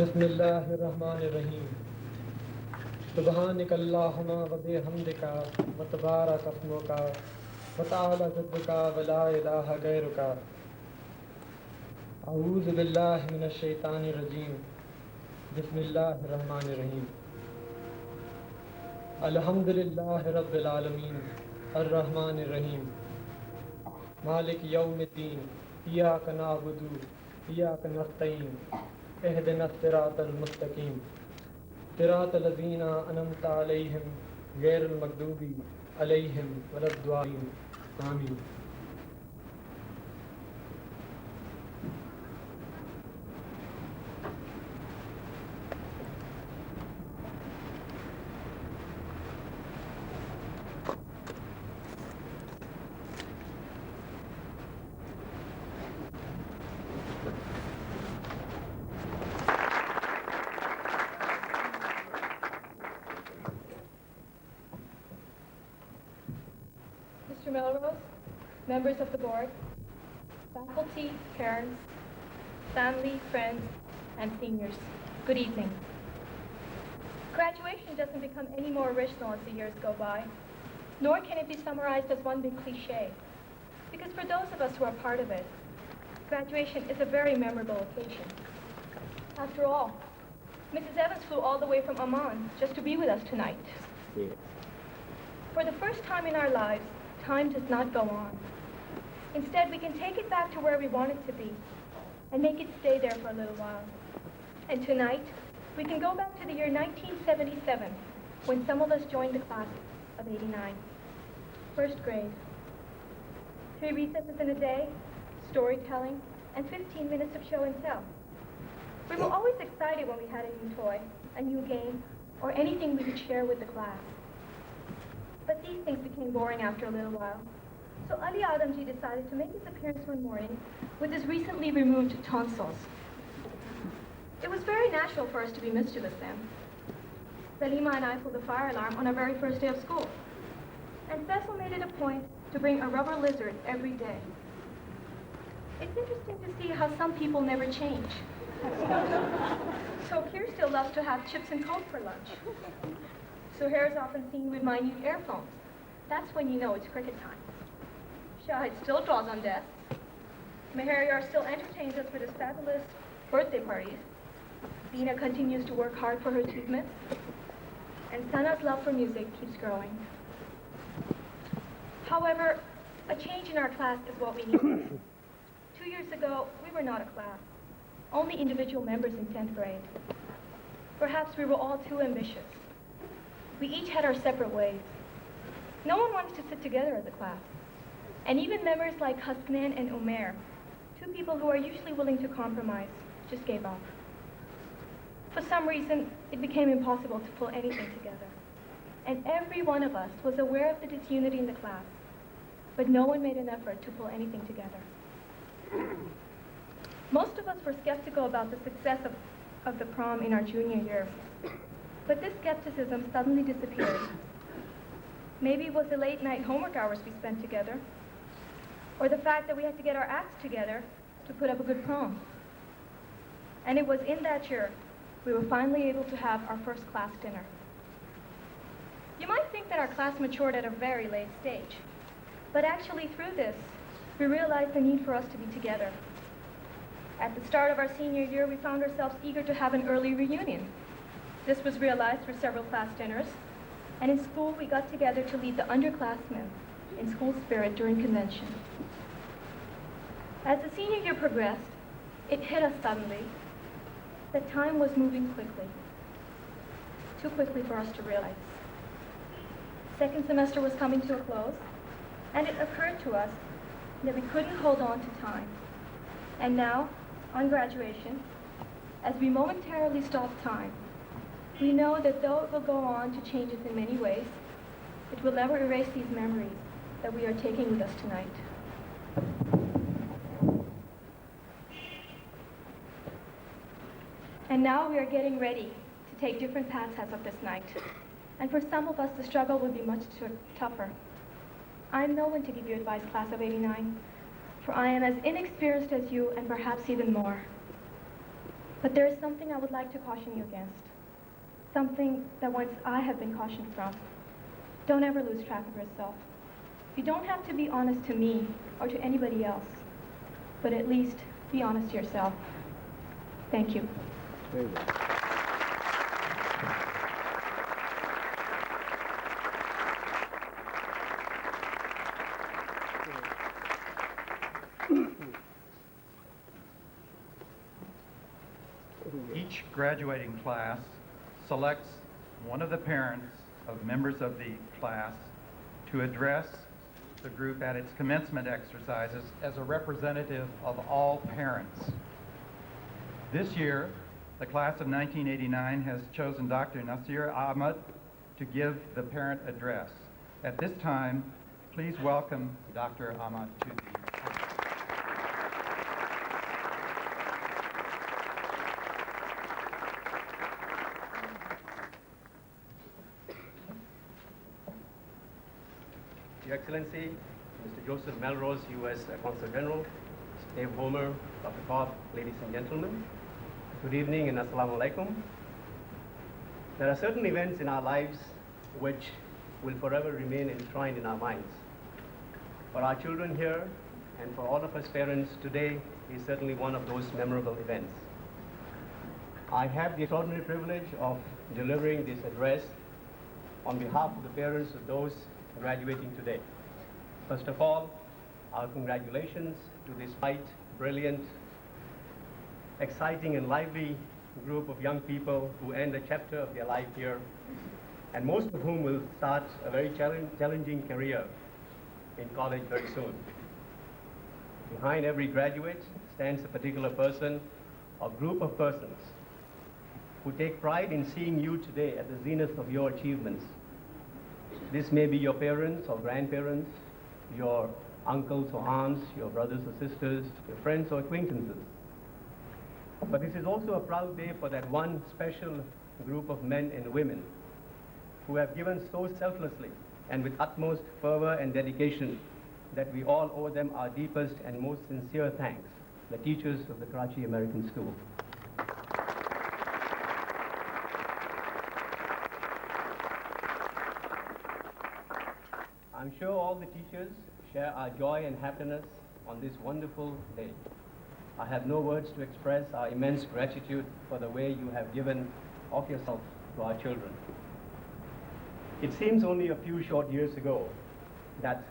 Bismillahirrahmanirrahim. Subhanakallahumma wa bihamdika wa tabaraka ismuka wa ta'ala jadduka wa la ilaha ghayruka. A'udhu billahi minash shaitanir rajim. Bismillahirrahmanirrahim. Alhamdulillahi rabbil alamin. Ar-Rahmanir Rahim. Malik yawmiddin. Iyyaka na'budu wa iyyaka nasta'in. اهدنا الصراط المستقيم صراط الذين أنعمت عليهم غير المغضوب عليهم ولا الضالين آمين. Mr. Melrose, members of the board, faculty, parents, family, friends, and seniors, good evening. Graduation doesn't become any more original as the years go by, nor can it be summarized as one big cliche, because for those of us who are part of it, graduation is a very memorable occasion. After all, Mrs. Evans flew all the way from Amman just to be with us tonight. Yes. For the first time in our lives, time does not go on. Instead, we can take it back to where we want it to be and make it stay there for a little while. And tonight, we can go back to the year 1977, when some of us joined the class of '89. First grade. 3 recesses in a day, storytelling, and 15 minutes of show and tell. We were always excited when we had a new toy, a new game, or anything we could share with the class. But these things became boring after a little while. So Ali Adamji decided to make his appearance one morning with his recently removed tonsils. It was very natural for us to be mischievous then. Salima and I pulled the fire alarm on our very first day of school. And Cecil made it a point to bring a rubber lizard every day. It's interesting to see how some people never change. So Keir still loves to have chips and coke for lunch. Suhair is often seen with minute earphones. That's when you know it's cricket time. Shahid still draws on desks. Shehryar still entertains us with his fabulous birthday parties. Dina continues to work hard for her achievements. And Sana's love for music keeps growing. However, a change in our class is what we need. 2 years ago, we were not a class, only individual members in 10th grade. Perhaps we were all too ambitious. We each had our separate ways. No one wanted to sit together as a class. And even members like Hasnan and Umair, two people who are usually willing to compromise, just gave up. For some reason, it became impossible to pull anything together. And every one of us was aware of the disunity in the class, but no one made an effort to pull anything together. Most of us were skeptical about the success of the prom in our junior year. But this skepticism suddenly disappeared. Maybe it was the late night homework hours we spent together, or the fact that we had to get our acts together to put up a good prom. And it was in that year we were finally able to have our first class dinner. You might think that our class matured at a very late stage, but actually through this, we realized the need for us to be together. At the start of our senior year, we found ourselves eager to have an early reunion. This was realized through several class dinners, and in school we got together to lead the underclassmen in school spirit during convention. As the senior year progressed, it hit us suddenly that time was moving quickly, too quickly for us to realize. Second semester was coming to a close, and it occurred to us that we couldn't hold on to time. And now, on graduation, as we momentarily stop time, we know that though it will go on to change us in many ways, it will never erase these memories that we are taking with us tonight. And now we are getting ready to take different paths as of this night. And for some of us, the struggle will be much tougher. I am no one to give you advice, class of '89, for I am as inexperienced as you and perhaps even more. But there is something I would like to caution you against. Something that once I have been cautioned from. Don't ever lose track of yourself. You don't have to be honest to me or to anybody else, but at least be honest to yourself. Thank you. Very well. Each graduating class selects one of the parents of members of the class to address the group at its commencement exercises as a representative of all parents. This year, the class of 1989 has chosen Dr. Ejaz Ahmad to give the parent address. At this time, please welcome Dr. Ahmad to the podium. Your Excellency, Mr. Joseph Melrose, U.S. Consul General, Dave Homer, Dr. Cobb, ladies and gentlemen, good evening and assalamu alaikum. There are certain events in our lives which will forever remain enshrined in our minds. For our children here and for all of us parents, today is certainly one of those memorable events. I have the extraordinary privilege of delivering this address on behalf of the parents of those graduating today. First of all, our congratulations to this bright, brilliant, exciting and lively group of young people who end a chapter of their life here, and most of whom will start a very challenging career in college very soon. Behind every graduate stands a particular person or group of persons who take pride in seeing you today at the zenith of your achievements. This may be your parents or grandparents, your uncles or aunts, your brothers or sisters, your friends or acquaintances. But this is also a proud day for that one special group of men and women who have given so selflessly and with utmost fervor and dedication that we all owe them our deepest and most sincere thanks, the teachers of the Karachi American School. I'm sure all the teachers share our joy and happiness on this wonderful day. I have no words to express our immense gratitude for the way you have given of yourself to our children. It seems only a few short years ago that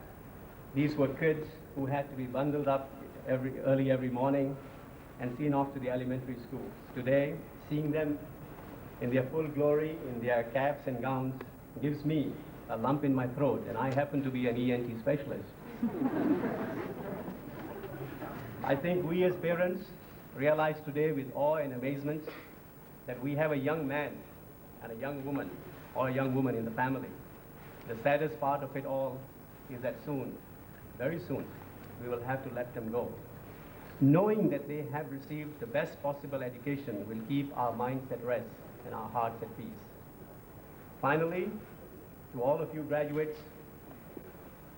these were kids who had to be bundled up early every morning and seen off to the elementary schools. Today, seeing them in their full glory, in their caps and gowns, gives me a lump in my throat, and I happen to be an ENT specialist. I think we as parents realize today with awe and amazement that we have a young man and a young woman, or a young woman in the family. The saddest part of it all is that soon, very soon, we will have to let them go. Knowing that they have received the best possible education will keep our minds at rest and our hearts at peace. Finally, to all of you graduates,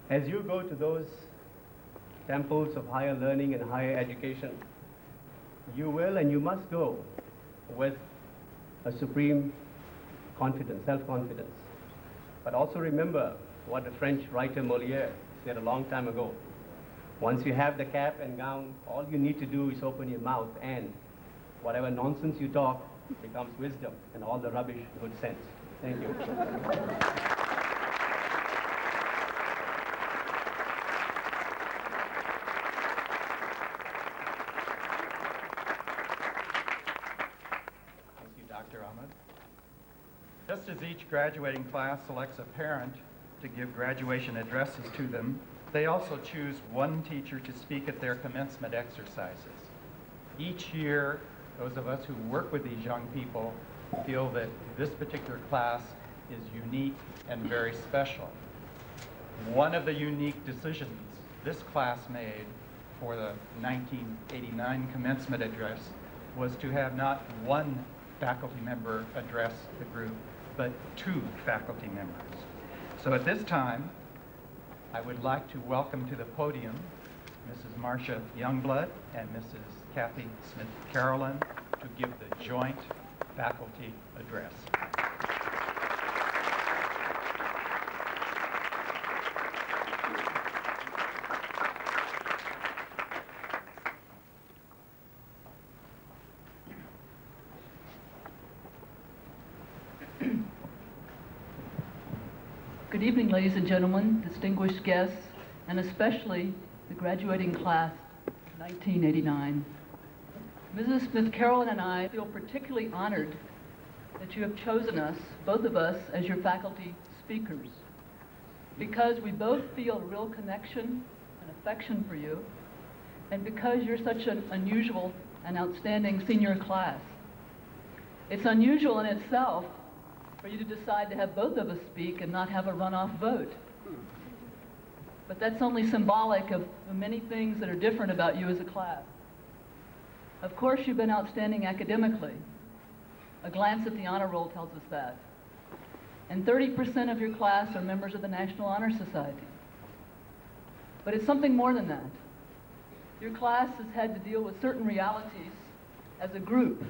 as you go to those temples of higher learning and higher education, you will and you must go with a supreme confidence, self-confidence. But also remember what the French writer Molière said a long time ago. Once you have the cap and gown, all you need to do is open your mouth, and whatever nonsense you talk becomes wisdom, and all the rubbish good sense. Thank you. Dr. Ahmad. Just as each graduating class selects a parent to give graduation addresses to them, they also choose one teacher to speak at their commencement exercises. Each year, those of us who work with these young people feel that this particular class is unique and very special. One of the unique decisions this class made for the 1989 commencement address was to have not one faculty member address the group, but two faculty members. So at this time, I would like to welcome to the podium Mrs. Marcia Youngblood and Mrs. Kathy Smith-Carolyn to give the joint faculty address. Good evening, ladies and gentlemen, distinguished guests, and especially the graduating class of 1989. Mrs. Smith-Carolyn and I feel particularly honored that you have chosen us, both of us, as your faculty speakers, because we both feel a real connection and affection for you, and because you're such an unusual and outstanding senior class. It's unusual in itself for you to decide to have both of us speak and not have a runoff vote. But that's only symbolic of the many things that are different about you as a class. Of course, you've been outstanding academically. A glance at the honor roll tells us that. And 30% of your class are members of the National Honor Society. But it's something more than that. Your class has had to deal with certain realities as a group,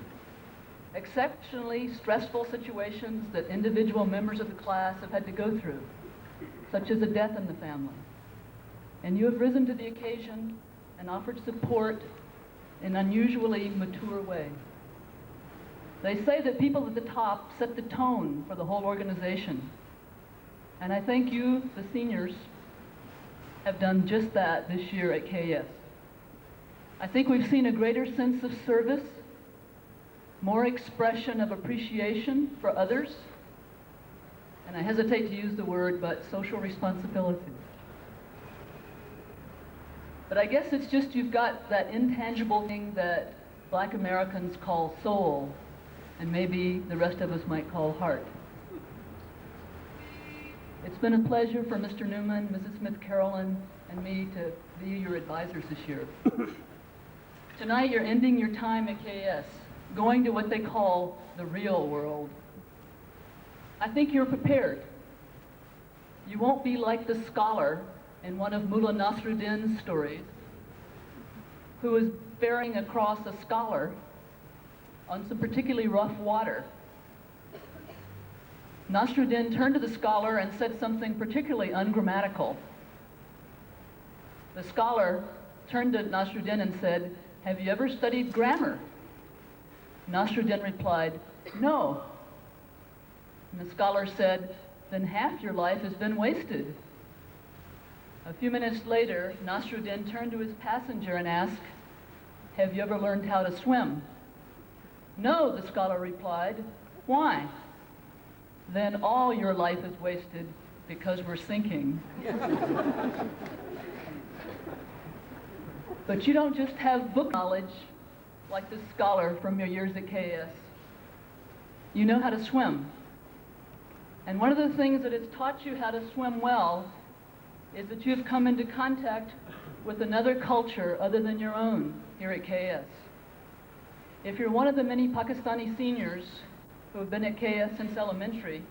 exceptionally stressful situations that individual members of the class have had to go through, such as a death in the family. And you have risen to the occasion and offered support in an unusually mature way. They say that people at the top set the tone for the whole organization. And I think you, the seniors, have done just that this year at KS. I think we've seen a greater sense of service, more expression of appreciation for others, and I hesitate to use the word, but social responsibility. But I guess it's just you've got that intangible thing that Black Americans call soul, and maybe the rest of us might call heart. It's been a pleasure for Mr. Newman, Mrs. Smith-Carolyn, and me to be your advisors this year. Tonight you're ending your time at KS, going to what they call the real world. I think you're prepared. You won't be like the scholar in one of Mullah Nasruddin's stories, who was ferrying across a scholar on some particularly rough water. Nasruddin turned to the scholar and said something particularly ungrammatical. The scholar turned to Nasruddin and said, "Have you ever studied grammar?" Nasruddin replied, "No." And the scholar said, "Then half your life has been wasted." A few minutes later, Nasruddin turned to his passenger and asked, "Have you ever learned how to swim?" "No," the scholar replied. "Why?" "Then all your life is wasted because we're sinking." But you don't just have book knowledge like this scholar from your years at KS. You know how to swim. And one of the things that has taught you how to swim well is that you've come into contact with another culture other than your own here at KS. If you're one of the many Pakistani seniors who have been at KS since elementary,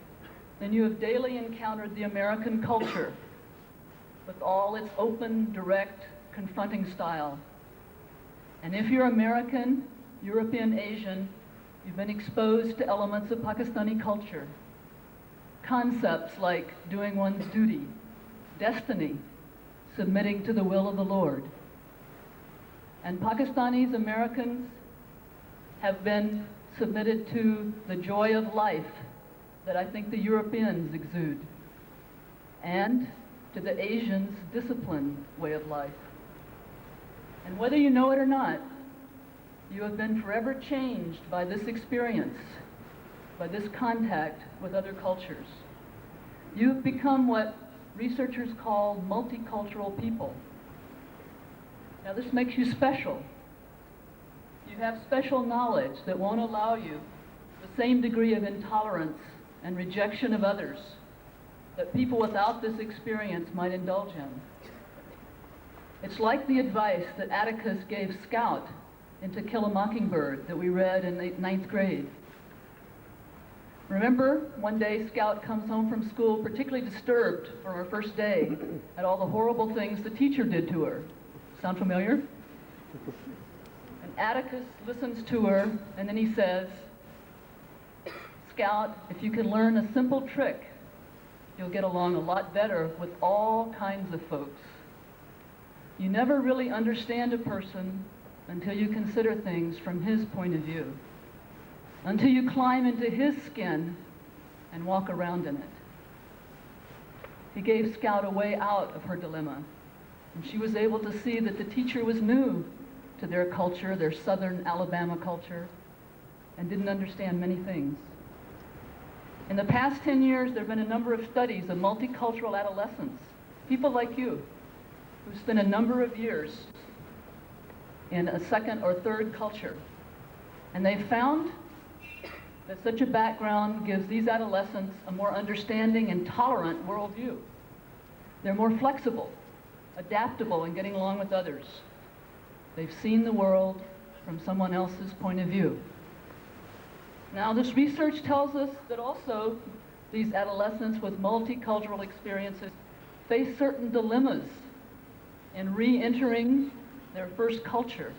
then you have daily encountered the American culture with all its open, direct, confronting style. And if you're American, European, Asian, you've been exposed to elements of Pakistani culture. Concepts like doing one's duty, destiny, submitting to the will of the Lord. And Pakistanis, Americans, have been submitted to the joy of life that I think the Europeans exude, and to the Asians' disciplined way of life. And whether you know it or not, you have been forever changed by this experience, by this contact with other cultures. You've become what researchers call multicultural people. Now this makes you special. You have special knowledge that won't allow you the same degree of intolerance and rejection of others that people without this experience might indulge in. It's like the advice that Atticus gave Scout in To Kill a Mockingbird that we read in the 9th grade. Remember, one day Scout comes home from school particularly disturbed from her first day at all the horrible things the teacher did to her. Sound familiar? And Atticus listens to her, and then he says, Scout, if you can learn a simple trick, you'll get along a lot better with all kinds of folks. You never really understand a person until you consider things from his point of view, until you climb into his skin and walk around in it. He gave Scout a way out of her dilemma, and she was able to see that the teacher was new to their culture, their southern Alabama culture, and didn't understand many things. In the past 10 years, there have been a number of studies of multicultural adolescents, people like you, who spend a number of years in a second or third culture. And they found that such a background gives these adolescents a more understanding and tolerant worldview. They're more flexible, adaptable in getting along with others. They've seen the world from someone else's point of view. Now, this research tells us that also these adolescents with multicultural experiences face certain dilemmas in re-entering their first culture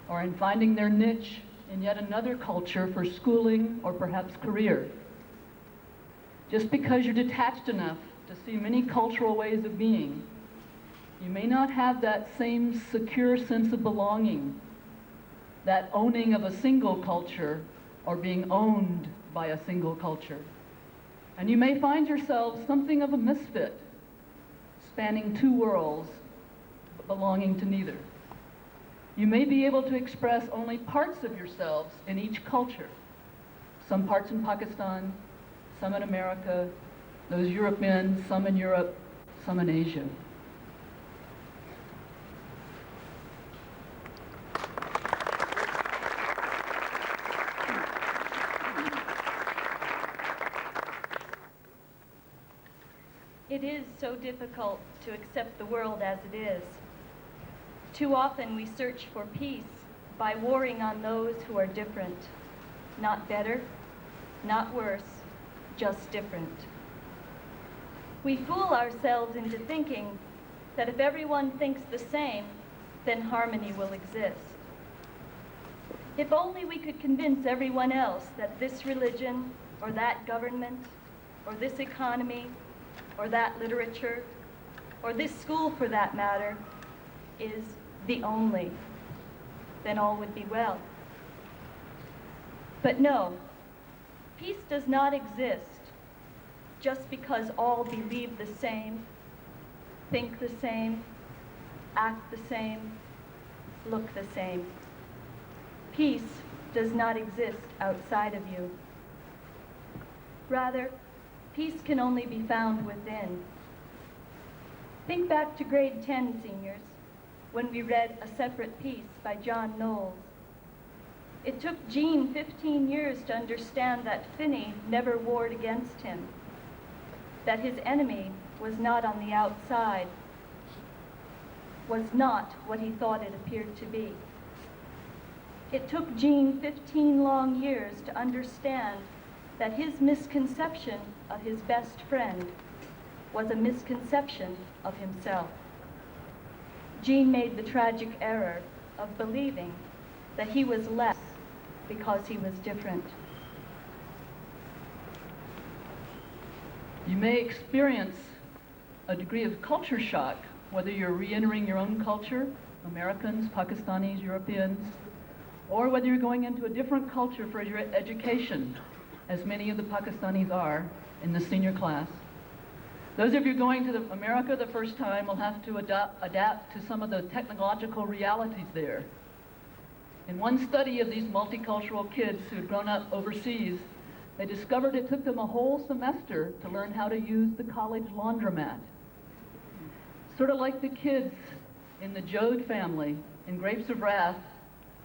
or in finding their niche in yet another culture for schooling or perhaps career. Just because you're detached enough to see many cultural ways of being, you may not have that same secure sense of belonging, that owning of a single culture or being owned by a single culture. And you may find yourself something of a misfit, spanning two worlds, but belonging to neither. You may be able to express only parts of yourselves in each culture. Some parts in Pakistan, some in America, those European, some in Europe, some in Asia. It is so difficult to accept the world as it is. Too often we search for peace by warring on those who are different. Not better, not worse, just different. We fool ourselves into thinking that if everyone thinks the same, then harmony will exist. If only we could convince everyone else that this religion, or that government, or this economy, or that literature, or this school for that matter, is the only, then all would be well. But no, peace does not exist just because all believe the same, think the same, act the same, look the same. Peace does not exist outside of you. Rather, peace can only be found within. Think back to grade 10, seniors, when we read A Separate Peace by John Knowles. It took Gene 15 years to understand that Finney never warred against him, that his enemy was not on the outside, was not what he thought it appeared to be. It took Gene 15 long years to understand that his misconception of his best friend was a misconception of himself. Gene made the tragic error of believing that he was less because he was different. You may experience a degree of culture shock, whether you're re-entering your own culture, Americans, Pakistanis, Europeans, or whether you're going into a different culture for your education, as many of the Pakistanis are in the senior class. Those of you going to America the first time will have to adapt to some of the technological realities there. In one study of these multicultural kids who had grown up overseas, they discovered it took them a whole semester to learn how to use the college laundromat. Sort of like the kids in the Jode family in Grapes of Wrath,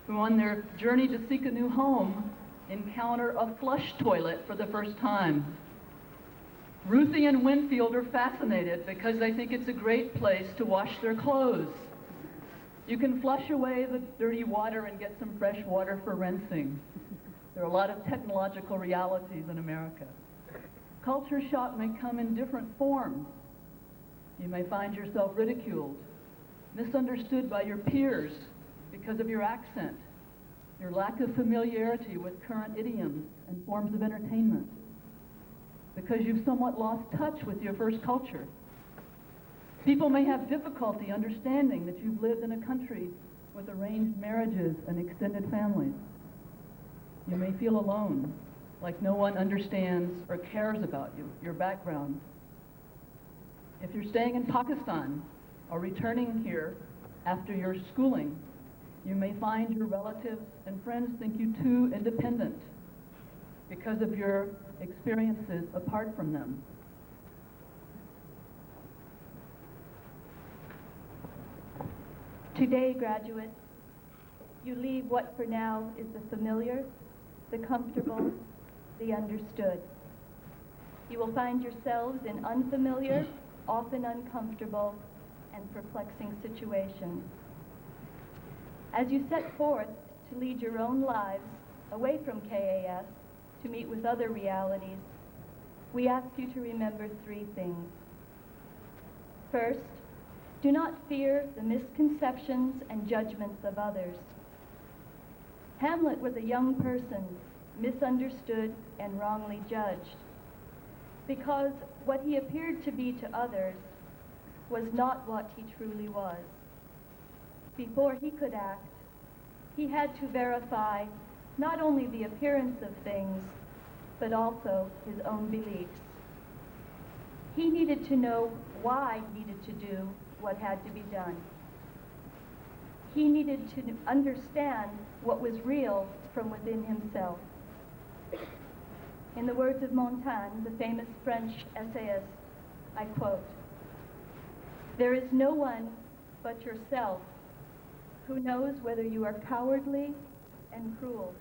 who on their journey to seek a new home encounter a flush toilet for the first time. Ruthie and Winfield are fascinated because they think it's a great place to wash their clothes. You can flush away the dirty water and get some fresh water for rinsing. There are a lot of technological realities in America. Culture shock may come in different forms. You may find yourself ridiculed, misunderstood by your peers, because of your accent, your lack of familiarity with current idioms and forms of entertainment, because you've somewhat lost touch with your first culture. People may have difficulty understanding that you've lived in a country with arranged marriages and extended families. You may feel alone, like no one understands or cares about you, your background. If you're staying in Pakistan or returning here after your schooling, you may find your relatives and friends think you too independent because of your experiences apart from them. Today, graduates, you leave what for now is the familiar, the comfortable, the understood. You will find yourselves in unfamiliar, often uncomfortable, and perplexing situations. As you set forth to lead your own lives away from KAS to meet with other realities, we ask you to remember three things. First, do not fear the misconceptions and judgments of others. Hamlet was a young person, misunderstood and wrongly judged, because what he appeared to be to others was not what he truly was. Before he could act, he had to verify not only the appearance of things, but also his own beliefs. He needed to know why he needed to do what had to be done. He needed to understand what was real from within himself. In the words of Montaigne, the famous French essayist, I quote, "There is no one but yourself who knows whether you are cowardly and cruel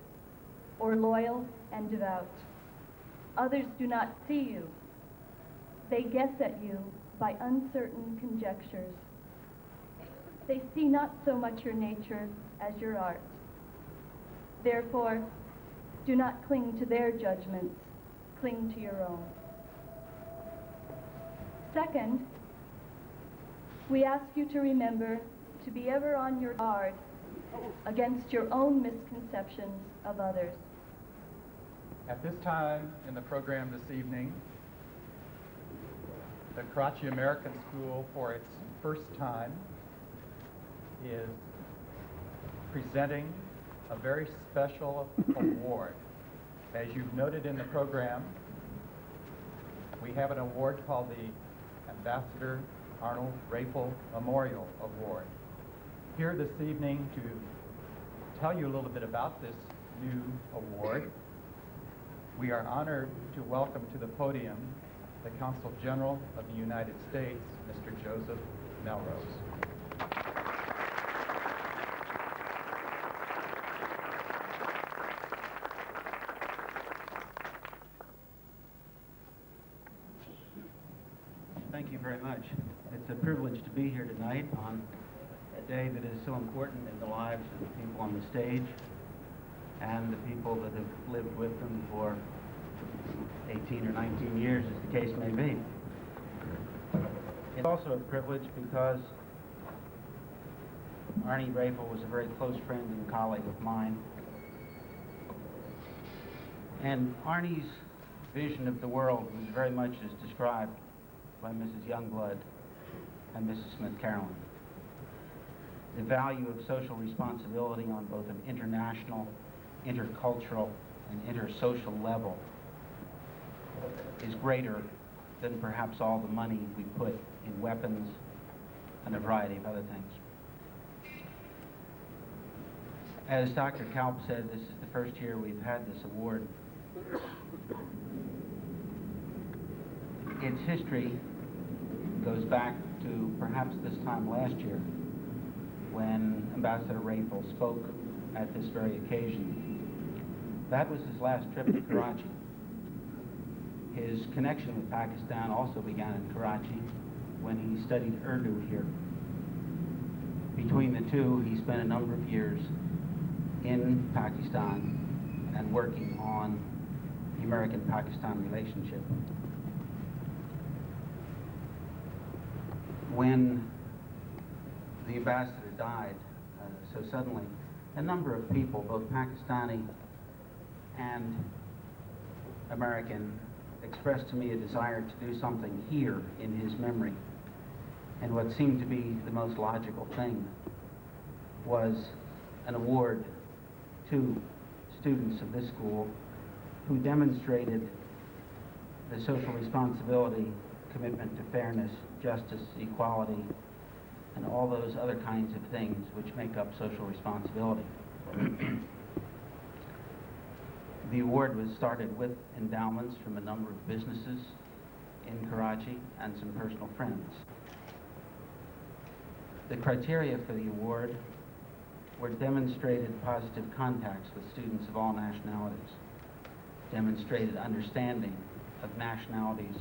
or loyal and devout. Others do not see you. They guess at you by uncertain conjectures. They see not so much your nature as your art. Therefore, do not cling to their judgments, cling to your own." Second, we ask you to remember to be ever on your guard against your own misconceptions of others. At this time in the program this evening, the Karachi American School, for its first time, is presenting a very special award. As you've noted in the program, we have an award called the Ambassador Arnold Rafel Memorial Award. Here this evening to tell you a little bit about this new award, we are honored to welcome to the podium the Consul General of the United States, Mr. Joseph Melrose. Thank you very much. It's a privilege to be here tonight on a day that is so important in the lives of the people on the stage and the people that have lived with them for 18 or 19 years, as the case may be. It's also a privilege because Arnie Rafel was a very close friend and colleague of mine. And Arnie's vision of the world was very much as described by Mrs. Youngblood and Mrs. Smith-Carolyn. The value of social responsibility on both an international, intercultural, and intersocial level is greater than perhaps all the money we put in weapons and a variety of other things. As Dr. Kalb said, this is the first year we've had this award. Its history goes back to perhaps this time last year when Ambassador Rafel spoke at this very occasion. That was his last trip to Karachi. His connection with Pakistan also began in Karachi when he studied Urdu here. Between the two, he spent a number of years in Pakistan and working on the American-Pakistan relationship. When the ambassador died so suddenly, a number of people, both Pakistani and American, expressed to me a desire to do something here in his memory. And what seemed to be the most logical thing was an award to students of this school who demonstrated the social responsibility, commitment to fairness, justice, equality, and all those other kinds of things which make up social responsibility. The award was started with endowments from a number of businesses in Karachi and some personal friends. The criteria for the award were demonstrated positive contacts with students of all nationalities, demonstrated understanding of nationalities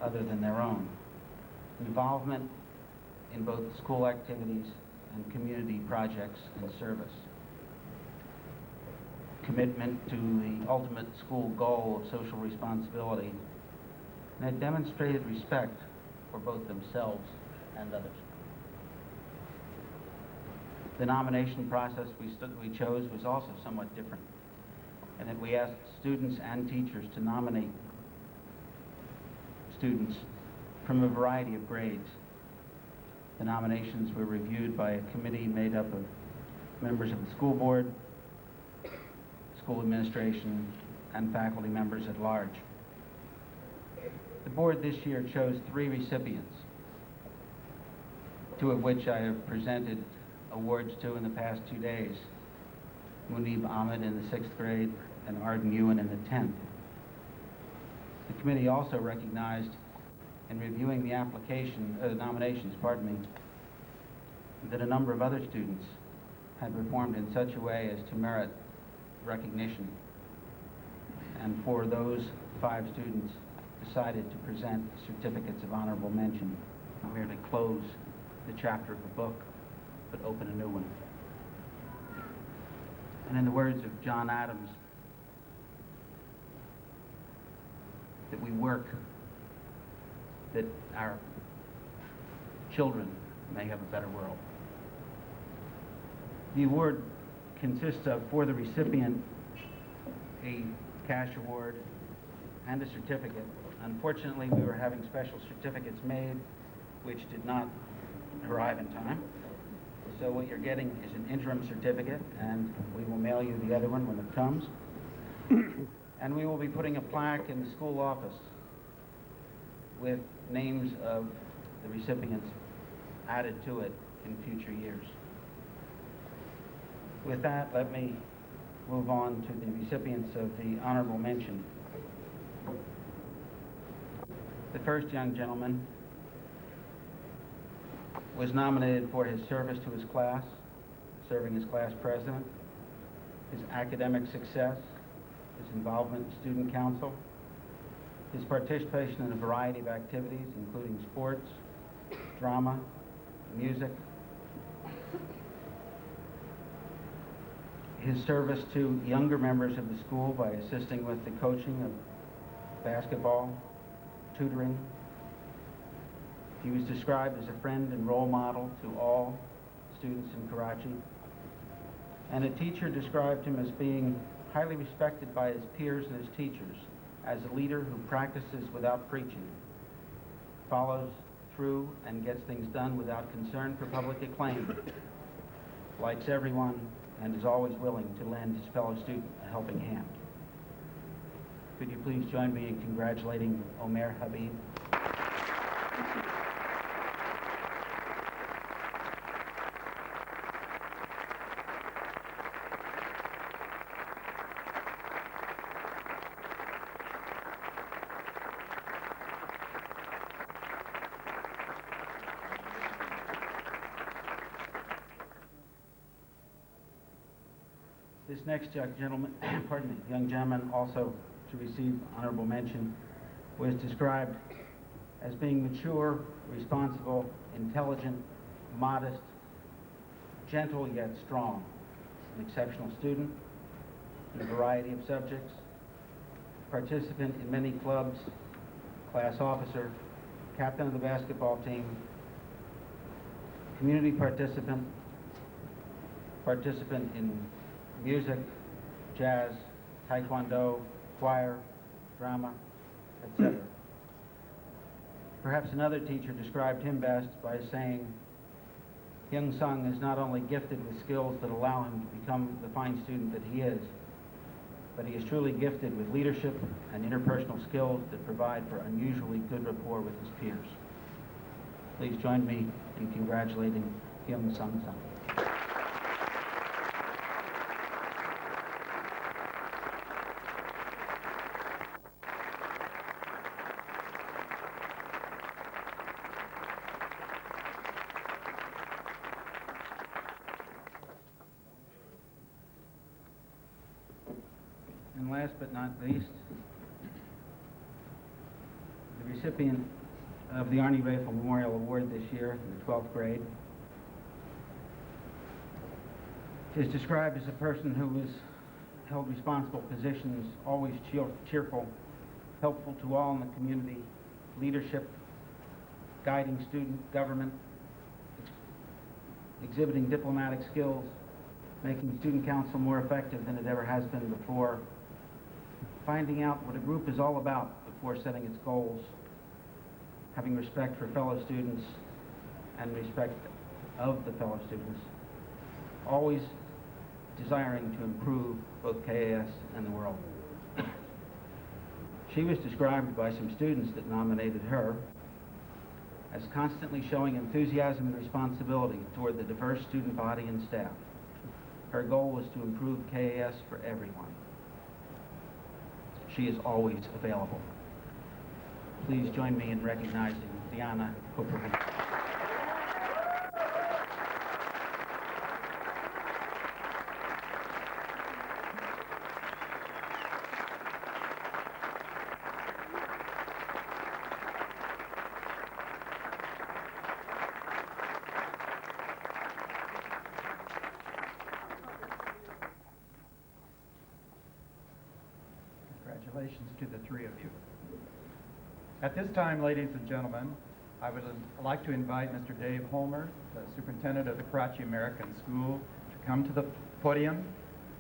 other than their own, involvement in both school activities and community projects and service, commitment to the ultimate school goal of social responsibility, and had demonstrated respect for both themselves and others. The nomination process we chose was also somewhat different, in that we asked students and teachers to nominate students from a variety of grades. The nominations were reviewed by a committee made up of members of the school board, school administration, and faculty members at large. The board this year chose 3 recipients, 2 of which I have presented awards to in the past 2 days. Munib Ahmed in the 6th grade and Arden Ewan in the 10th. The committee also recognized in reviewing the nominations, that a number of other students had performed in such a way as to merit recognition. And for those 5 students, decided to present certificates of honorable mention, not merely close the chapter of the book, but open a new one. And in the words of John Adams, that we work that our children may have a better world. The award consists of, for the recipient, a cash award and a certificate. Unfortunately, we were having special certificates made which did not arrive in time. So what you're getting is an interim certificate, and we will mail you the other one when it comes. And we will be putting a plaque in the school office with names of the recipients added to it in future years. With that, let me move on to the recipients of the honorable mention. The first young gentleman was nominated for his service to his class, serving as class president, his academic success, his involvement in student council, his participation in a variety of activities, including sports, drama, music, his service to younger members of the school by assisting with the coaching of basketball, tutoring. He was described as a friend and role model to all students in Karachi. And a teacher described him as being highly respected by his peers and his teachers, as a leader who practices without preaching, follows through and gets things done without concern for public acclaim, likes everyone, and is always willing to lend his fellow student a helping hand. Could you please join me in congratulating Omer Habib? This next young gentleman, also to receive honorable mention, was described as being mature, responsible, intelligent, modest, gentle yet strong, an exceptional student in a variety of subjects, participant in many clubs, class officer, captain of the basketball team, community participant, participant in music, jazz, taekwondo, choir, drama, etc. Perhaps another teacher described him best by saying, Hyung-Seung is not only gifted with skills that allow him to become the fine student that he is, but he is truly gifted with leadership and interpersonal skills that provide for unusually good rapport with his peers. Please join me in congratulating Hyung-Seung. And last but not least, the recipient of the Arnie Rafel Memorial Award this year in the 12th grade is described as a person who has held responsible positions, always cheerful, helpful to all in the community, leadership, guiding student government, exhibiting diplomatic skills, making student council more effective than it ever has been before, finding out what a group is all about before setting its goals, having respect for fellow students and respect of the fellow students, always desiring to improve both KAS and the world. She was described by some students that nominated her as constantly showing enthusiasm and responsibility toward the diverse student body and staff. Her goal was to improve KAS for everyone. She is always available. Please join me in recognizing Diana Kopervik. Congratulations to the three of you. At this time, ladies and gentlemen, I would like to invite Mr. Dave Homer, the superintendent of the Karachi American School, to come to the podium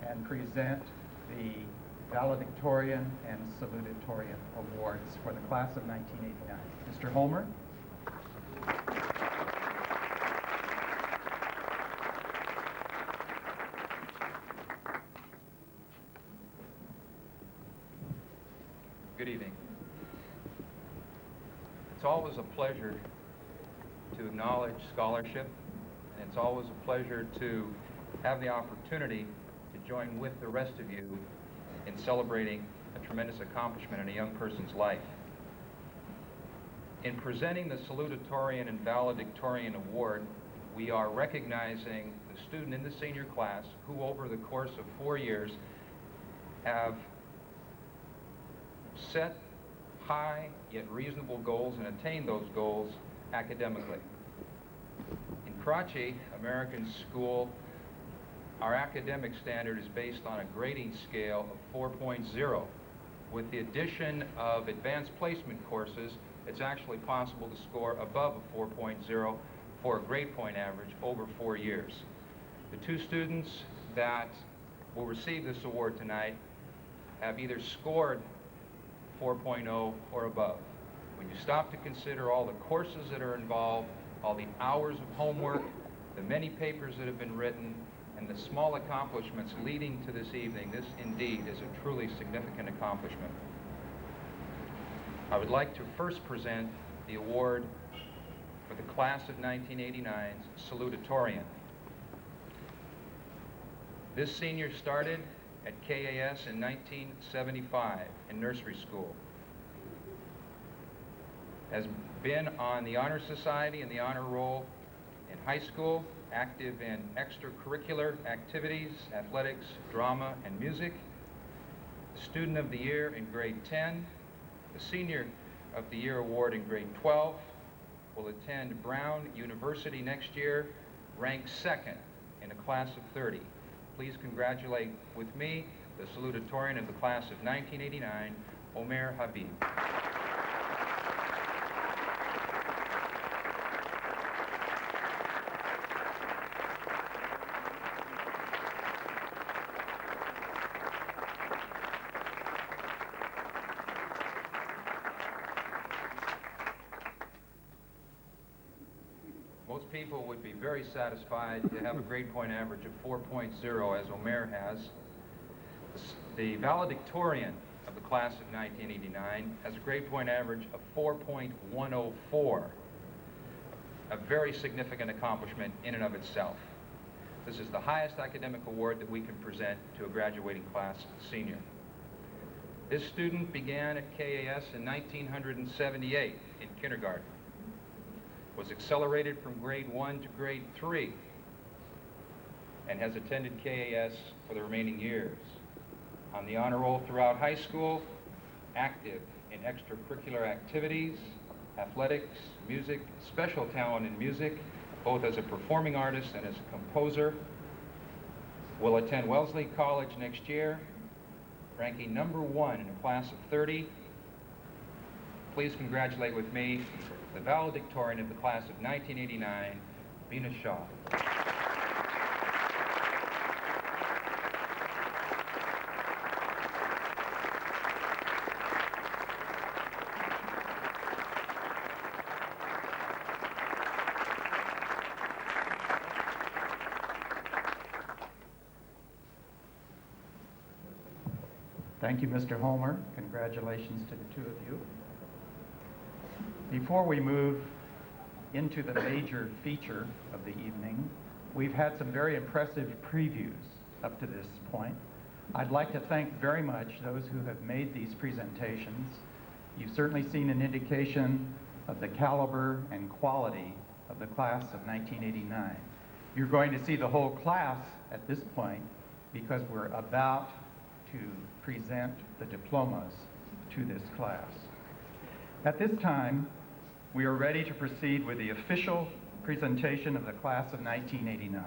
and present the valedictorian and salutatorian awards for the class of 1989. Mr. Homer. Good evening. It's always a pleasure to acknowledge scholarship, and it's always a pleasure to have the opportunity to join with the rest of you in celebrating a tremendous accomplishment in a young person's life. In presenting the salutatorian and valedictorian award, we are recognizing the student in the senior class who over the course of 4 years have set high yet reasonable goals and attained those goals academically. In Karachi American School, our academic standard is based on a grading scale of 4.0. With the addition of advanced placement courses, it's actually possible to score above a 4.0 for a grade point average over 4 years. The two students that will receive this award tonight have either scored 4.0 or above. When you stop to consider all the courses that are involved, all the hours of homework, the many papers that have been written, and the small accomplishments leading to this evening, this indeed is a truly significant accomplishment. I would like to first present the award for the class of 1989's salutatorian. This senior started at KAS in 1975 in nursery school. Has been on the Honor Society and the Honor Roll in high school, active in extracurricular activities, athletics, drama, and music. Student of the Year in grade 10, the Senior of the Year award in grade 12, will attend Brown University next year, ranked second in a class of 30. Please congratulate with me the salutatorian of the class of 1989, Omer Habib. most people would be very satisfied to have a grade point average of 4.0, as Omer has. The valedictorian of the class of 1989 has a grade point average of 4.104, a very significant accomplishment in and of itself. This is the highest academic award that we can present to a graduating class senior. This student began at KAS in 1978 in kindergarten, was accelerated from grade 1 to grade 3, and has attended KAS for the remaining years. On the honor roll throughout high school, active in extracurricular activities, athletics, music, special talent in music, both as a performing artist and as a composer. Will attend Wellesley College next year, ranking #1 in a class of 30. Please congratulate with me the valedictorian of the class of 1989, Bina Shah. Thank you, Mr. Homer. Congratulations to the two of you. Before we move into the major feature of the evening, we've had some very impressive previews up to this point. I'd like to thank very much those who have made these presentations. You've certainly seen an indication of the caliber and quality of the class of 1989. You're going to see the whole class at this point because we're about to present the diplomas to this class. At this time, we are ready to proceed with the official presentation of the class of 1989.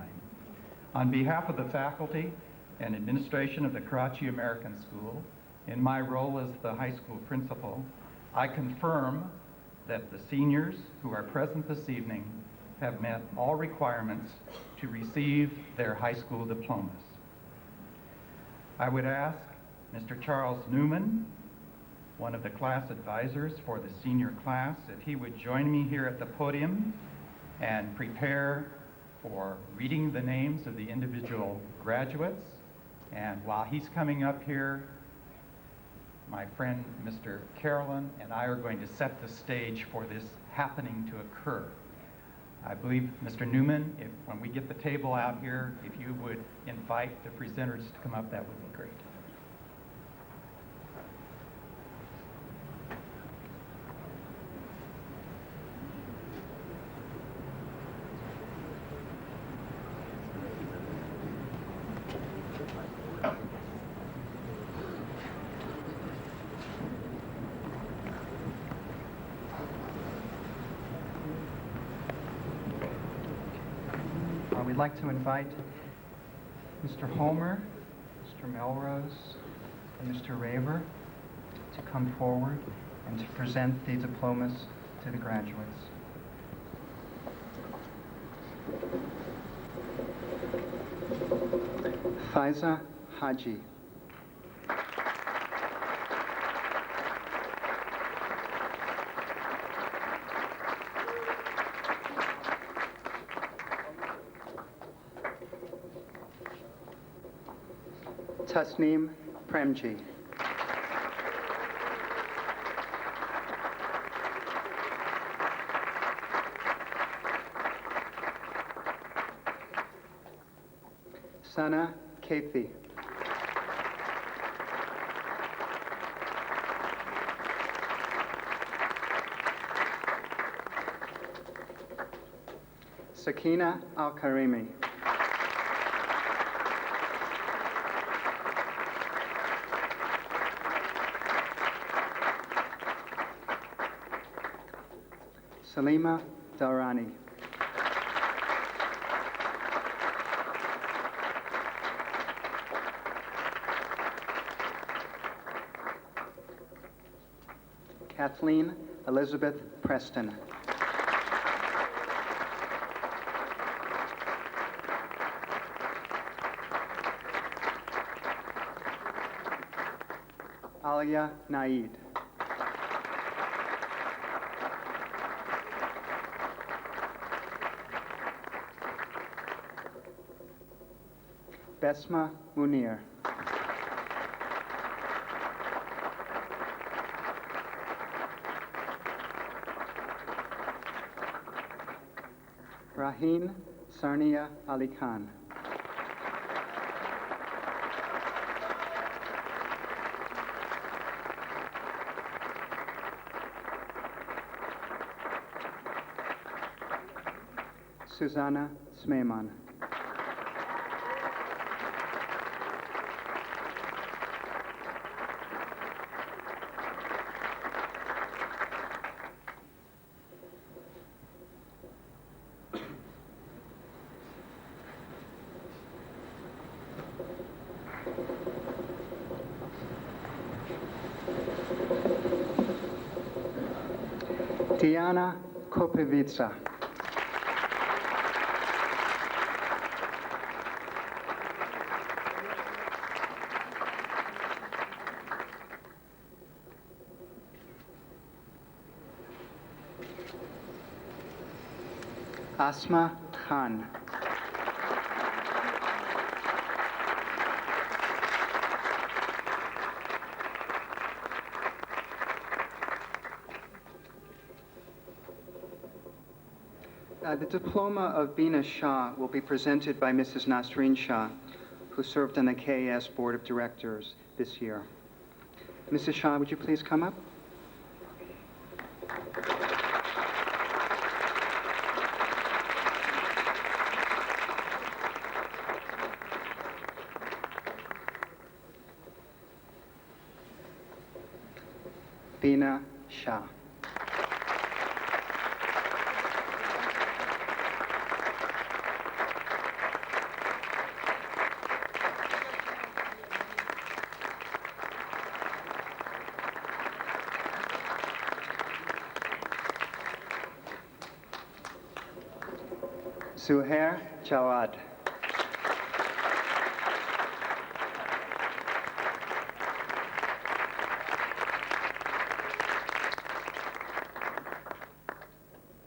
On behalf of the faculty and administration of the Karachi American School, in my role as the high school principal, I confirm that the seniors who are present this evening have met all requirements to receive their high school diplomas. I would ask Mr. Charles Newman, one of the class advisors for the senior class, if he would join me here at the podium and prepare for reading the names of the individual graduates. And while he's coming up here, my friend Mr. Carolyn and I are going to set the stage for this happening to occur. I believe, Mr. Newman, when we get the table out here, if you would invite the presenters to come up, that would be great. We'd like to invite Mr. Homer, Mr. Melrose, and Mr. Raver to come forward and to present the diplomas to the graduates. Faiza Haji. Tasneem Premji. Sana Kethi. Sakina Al-Karimi. Salima Darani. Kathleen Elizabeth Preston. Alia Naid. Besma Munir. Rahim Sarnia Ali Khan. Susanna Smayman. Diana Kopevica. Asma Khan. The diploma of Bina Shah will be presented by Mrs. Nasreen Shah, who served on the KAS Board of Directors this year. Mrs. Shah, would you please come up? Bina Shah. Zuhair Jawad.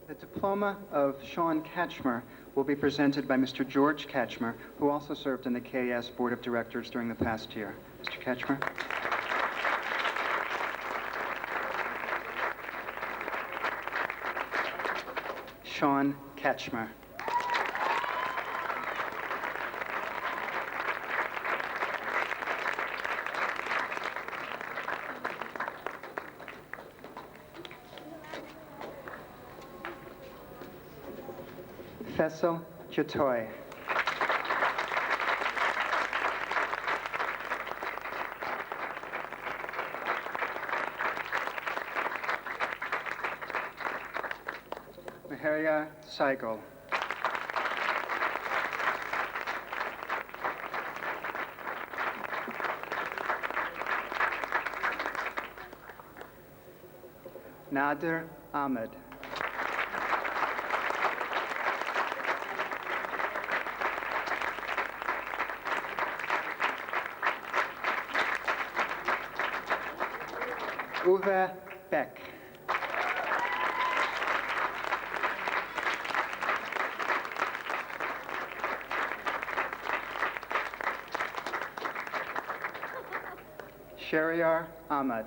The diploma of Sean Ketchmer will be presented by Mr. George Ketchmer, who also served in the KAS Board of Directors during the past year. Mr. Ketchmer. Sean Ketchmer. Faisal Chatoy. Shehryar Saigal. Nadir Ahmed. Uwe Beck. Shehryar Ahmad.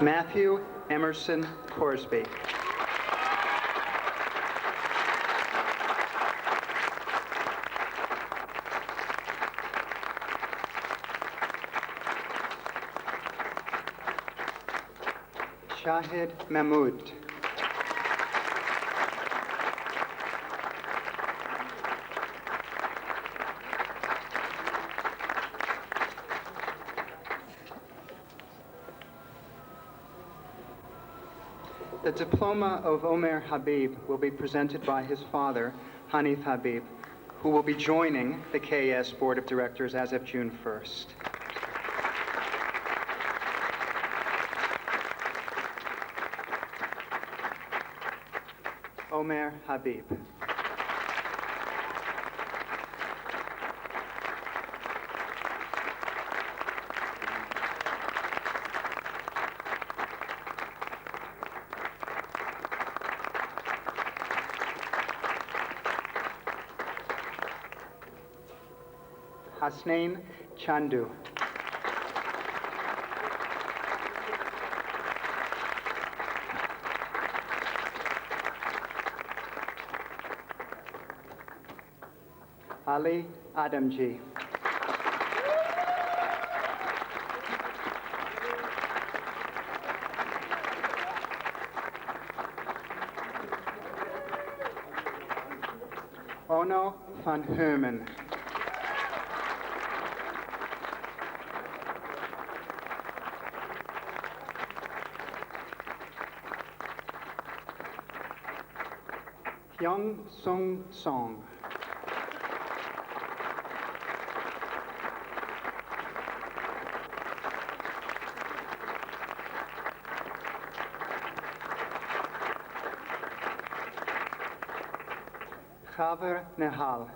Matthew Emerson Corsby. Shahid Mahmood. The diploma of Omer Habib will be presented by his father, Hanif Habib, who will be joining the KS Board of Directors as of June 1st. Omer Habib. Hasnain Chandu. Ali Adamji. Ono van Herman. Hyung-Seung. Khaver Nehal.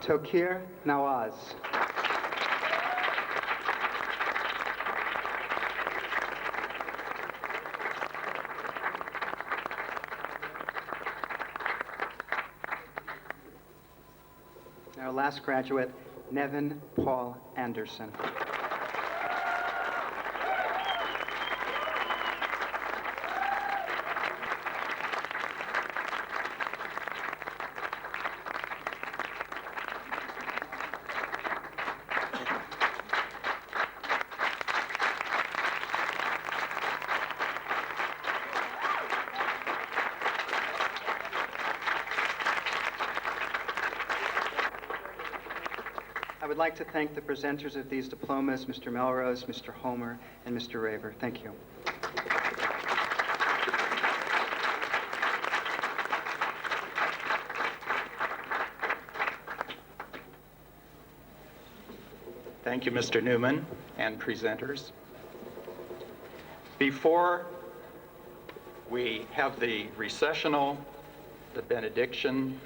Tokir Nawaz. Our last graduate, Nevin Paul Anderson. I would like to thank the presenters of these diplomas, Mr. Melrose, Mr. Homer, and Mr. Raver. Thank you. Thank you, Mr. Newman and presenters. Before we have the recessional, the benediction,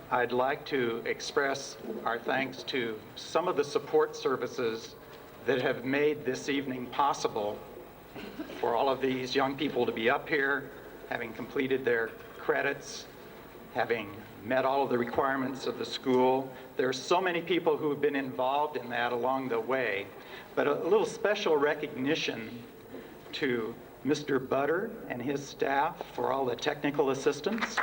I'd like to express our thanks to some of the support services that have made this evening possible for all of these young people to be up here, having completed their credits, having met all of the requirements of the school. There are so many people who have been involved in that along the way, but a little special recognition to Mr. Butter and his staff for all the technical assistance.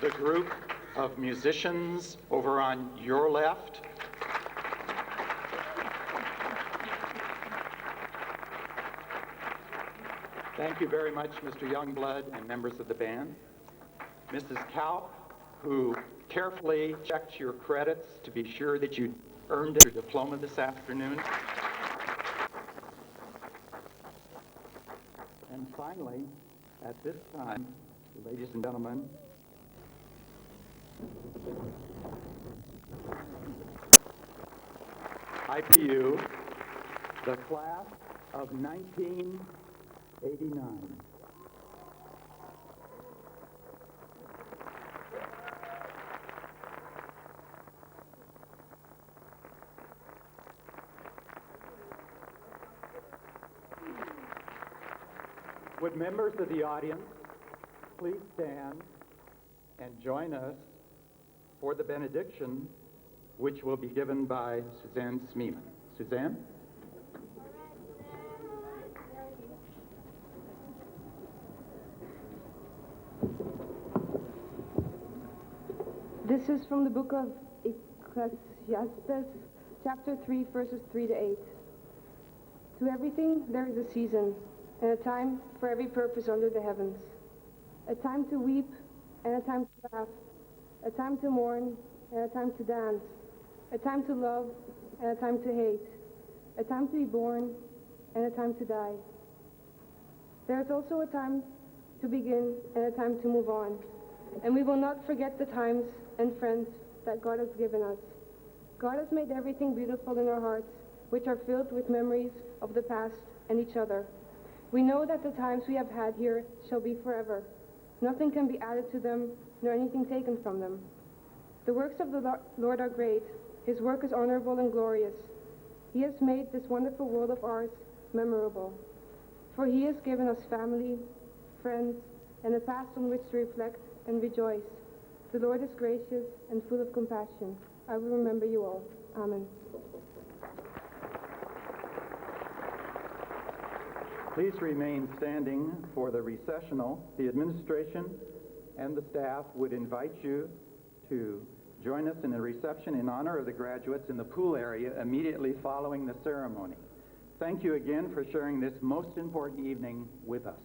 The group of musicians over on your left. Thank you very much, Mr. Youngblood and members of the band. Mrs. Kaup, who carefully checked your credits to be sure that you earned your diploma this afternoon. And finally, at this time, ladies and gentlemen, IPU, the class of 1989. Would members of the audience please stand and join us for the benediction, which will be given by Suzanne Smeeman. Suzanne? This is from the book of Ecclesiastes, chapter 3, verses 3 to 8. To everything there is a season, and a time for every purpose under the heavens. A time to weep, and a time to laugh. A time to mourn, and a time to dance. A time to love, and a time to hate. a time to be born, and a time to die. There is also a time to begin and a time to move on, and we will not forget the times and friends that God has given us. God has made everything beautiful in our hearts, which are filled with memories of the past and each other. We know that the times we have had here shall be forever. Nothing can be added to them, nor anything taken from them. The works of the Lord are great. His work is honorable and glorious. He has made this wonderful world of ours memorable. For he has given us family, friends, and a past on which to reflect and rejoice. The Lord is gracious and full of compassion. I will remember you all. Amen. Please remain standing for the recessional. The administration and the staff would invite you to join us in a reception in honor of the graduates in the pool area immediately following the ceremony. Thank you again for sharing this most important evening with us.